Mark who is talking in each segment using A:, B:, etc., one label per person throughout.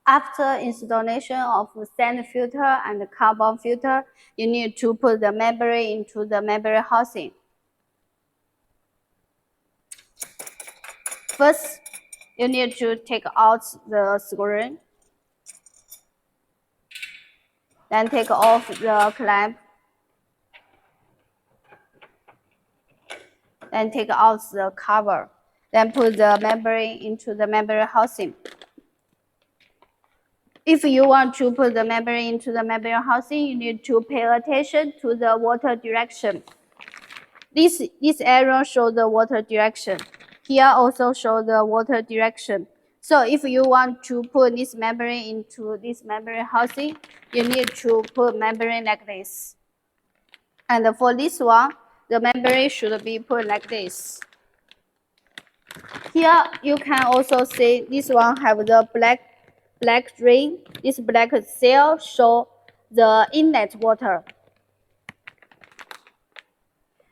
A: After installation of sand filter and carbon filter, you need to put the membrane into the membrane housing. First, you need to take out the screen. Then take off the clamp. Then take out the cover. Then put the membrane into the membrane housing. If you want to put the membrane into the membrane housing, you need to pay attention to the water direction. This arrow shows the water direction. Here also shows the water direction. So if you want to put this membrane into this membrane housing, you need to put membrane like this. And for this one, the membrane should be put like this. Here you can also see this one have the black ring. This black seal show the inlet water.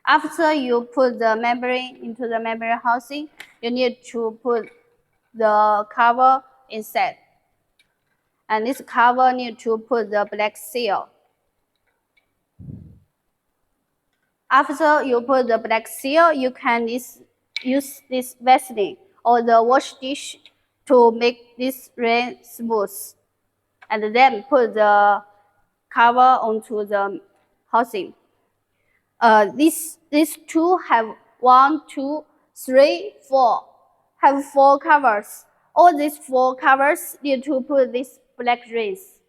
A: After you put the membrane into the membrane housing, you need to put the cover inside. And this cover need to put the black seal. After you put the black seal, you can use this Vaseline or the wash dish to make this rain smooth. And then put the cover onto the housing. These two have 1, 2, 3, 4. Have 4 covers. All these 4 covers need to put these black rings.